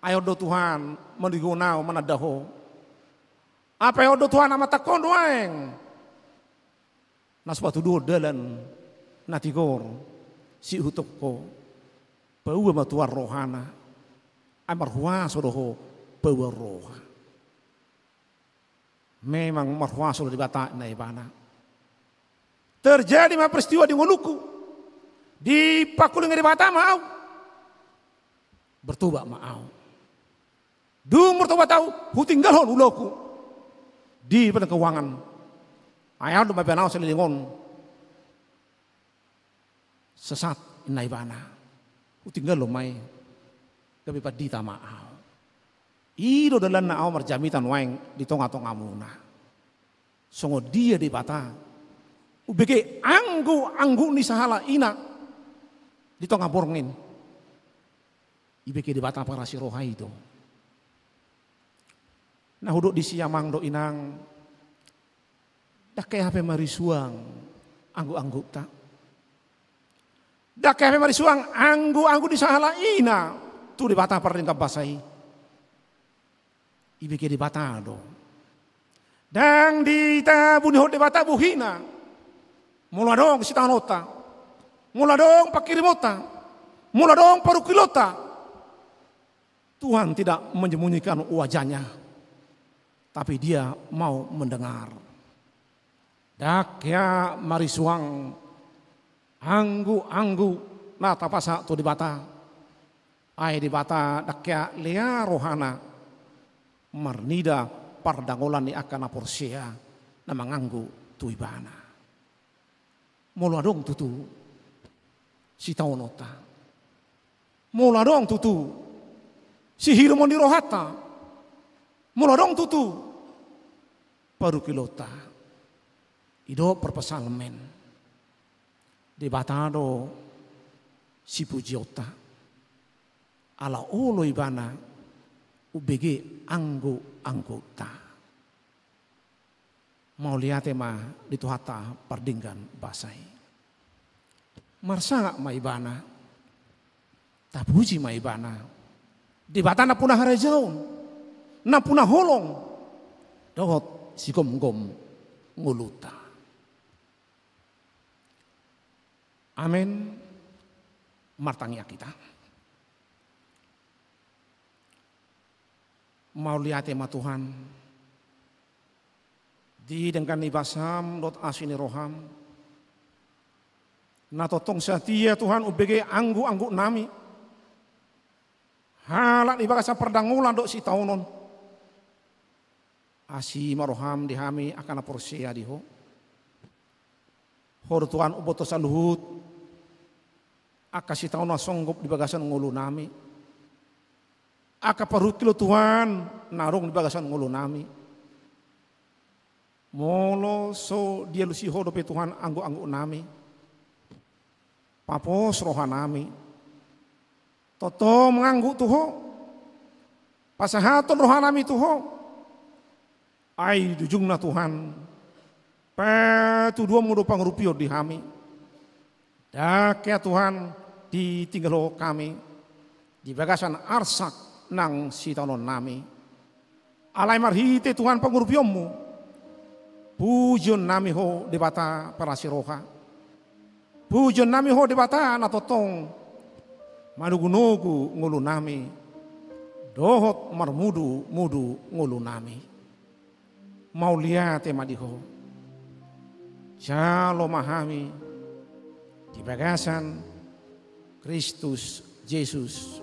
Ayo do Tuhan mendigunau manadaho. Apa yo do Tuhan amat takon doang. Nasbatu do dalan natigor si hutoko. Bawa matuar rohana, amar huaso doho bawa roha. Memang marhuaso di bata naibana. Terjadi ma peristiwa di Woluku, di pakuling di bata mau, bertobat mau. Dung bertobat tahu, hutinggalon uloku di pada keuangan. Ayat dua benau selilingon sesat naibana. Tinggal lo mai kami padita maau. Ido dalan na au marjamitan waeng di tonga-tonga muna. Songo dia di bata. Ubege anggu ni sahala ina di tonga borngin. Ibeke di bata para si rohai itu. Nah huduk di siamang do inang. Dak kaya hape marisuang anggu tak. Dak kaya marisuang anggu di sahala ina tu di bata perlingkap basai. Ibeke di bata do. Dang di tabuni hot di bata buhina. Mula dong si tanota. Mula dong pakirimota. Mula dong parukilota. Tuhan tidak menyembunyikan wajahnya. Tapi dia mau mendengar. Dak ya marisuang anggu na tapasa tu di bata. Ai di bata dak ya lea rohana marnida pardangolan ni akan aporsia na manganggu tu ibana. Mula dong tutu si taonota. Mula dong tutu si hirmon di rohata. Mula dong tutu parukilota. Ido perpesalmen. Di batado si pujiota. Ala olo ibana ubege anggota. Mau lihat ma di tuhata pardinggan basai. Marsa ma ibana. Tapuji ma ibana. Di batana punah harajaun. Na punah holong. Dohot si gom nguluta. Amin. Martangnya kita. Mau lihat tema Tuhan. Di dengan ibasam dot asini roham. Na totong setia Tuhan ubege anggu nami. Halak di bagasa perdangulan dok si taunon. Asi maroham dihami akan aporsia diho. Hor Tuhan ubotos aluhut. Aka si taunon songgop di bagasan ngulu nami. Aka parukilo Tuhan narung di bagasan ngulu nami. Molo so dia lusi hodope Tuhan anggo-anggo nami. Papos roha nami. Toto menganggu tuho. Pasahaton roha nami tuho. Ai dujungna Tuhan. Petu 20 rupiah dihami. Dakya Tuhan ditinggalo kami. Di bagasan arsak nang sitanon nami. Alai marhite Tuhan pangurupiomu. Pujon nami ho debata para siroha. Pujon nami ho debata na totong. Manugu-nugu ngulu nami. Dohot marmudu mudu ngulu nami. Mau lihat madiho. Jalo mahami. Di bagasan Kristus Yesus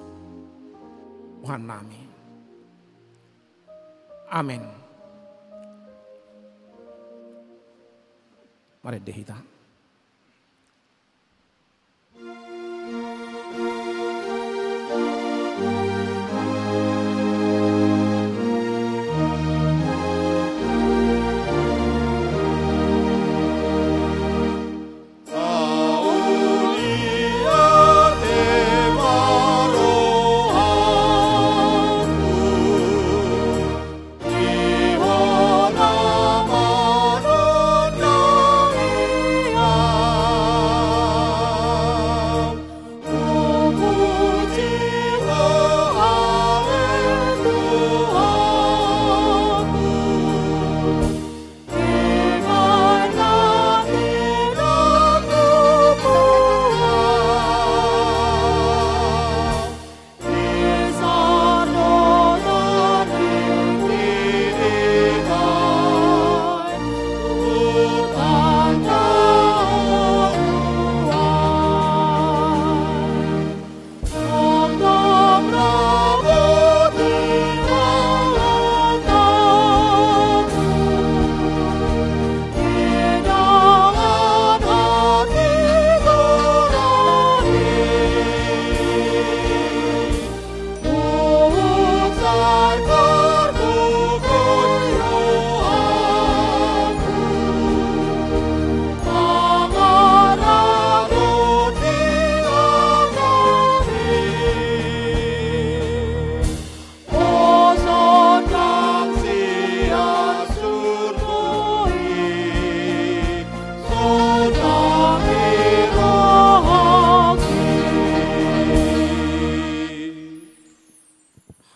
Tuhan nami. Amin. Mari dehita.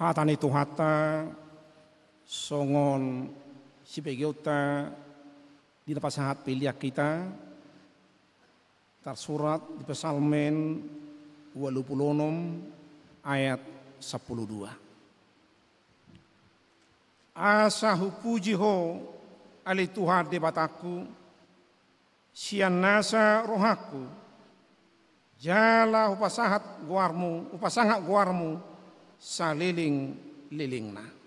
Hatani tuhata songon sipegiota di tempat sahat piliak kita tersurat di Psalmen 86 ayat 12. Asahu puji ho ali Tuhan debataku sian nasa rohaku jala upasangat guarmu saliling-lilingna.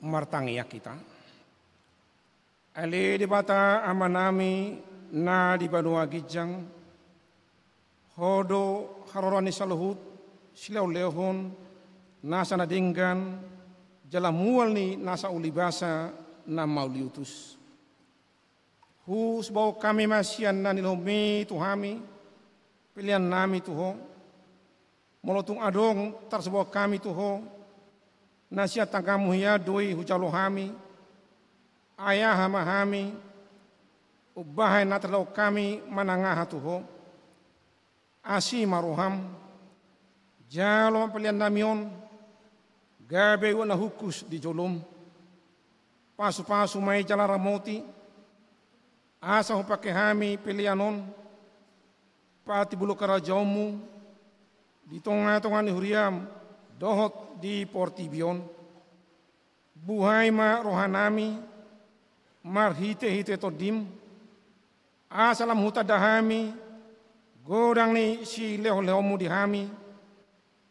martangia kita. Ale di bata amanami na di banua gijang hodo harorani saluhut silau lehon nasa nadinggan jala mual ni nasa ulibasa na mauliutus. Hus bau kami masian na nilomi tuhami pilihan nami tuho molotung adong tarsebawa kami tuho nasia tangkamu ya doi hujalo hami ayah hama hami ubahay naterlau kami manangah tuho asi maruham jalo pilihan namion gabe wana hukus di jolom pasu-pasu mai jala ramoti asa ho pake hami pilihanon pati bulu karajamu di tonga-tonga ni huriam dohot di portibion buhay ma rohanami mar hite-hite todim asalam huta dahami godang ni si leho-lehomu di hami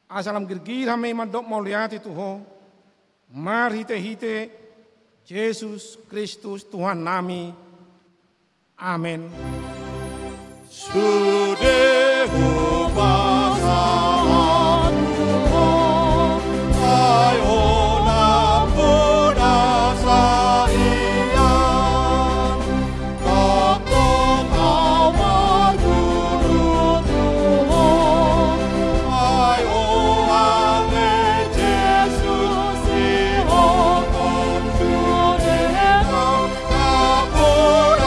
asalam girgir hami madok mauliati tuho mar hite-hite Yesus Kristus Tuhan nami. Amin. Sudehu pasangan Tuhan, ayo nampun asa iyan, totong awal dulu Tuhan, ayo ale Yesus dihukum sudehu nampun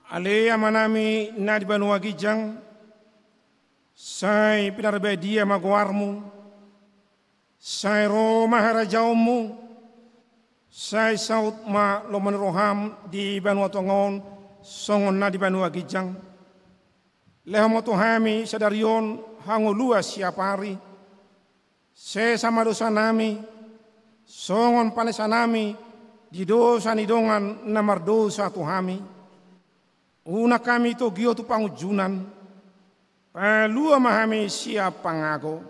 ale amanami na di banua gijang sai pinarbe dia maguarmu sai ro maharajaumu sai saut ma loman roham di banua tongon songon na di banua gijang lehomo tuhami sadarion hango luas siapari se sama dosa nami songon panesa nami di dosa nidongan namar dosa tuhami una kami to gio tu pangujunan palua mahami siap pangago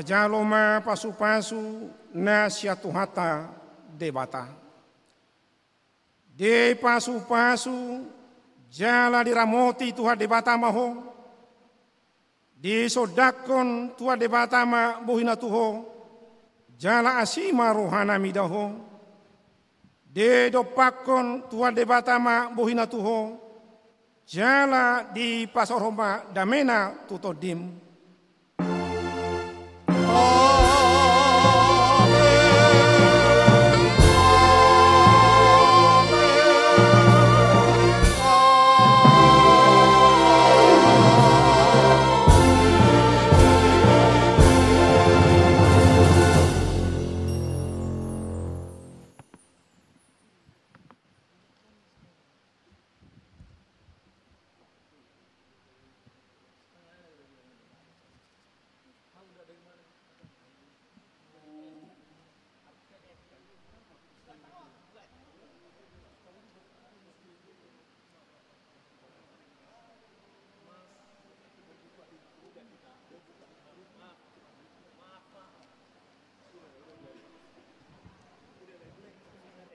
jaloma pasu-pasu na siatuhata debata. De pasu-pasu jala diramoti tuha debata maho. Di sodakon tuha debata ma buhina tuho. Jala asima rohana midaho. De dopakon tuha debata ma buhina tuho. Jala di pasoroma damena tutodim.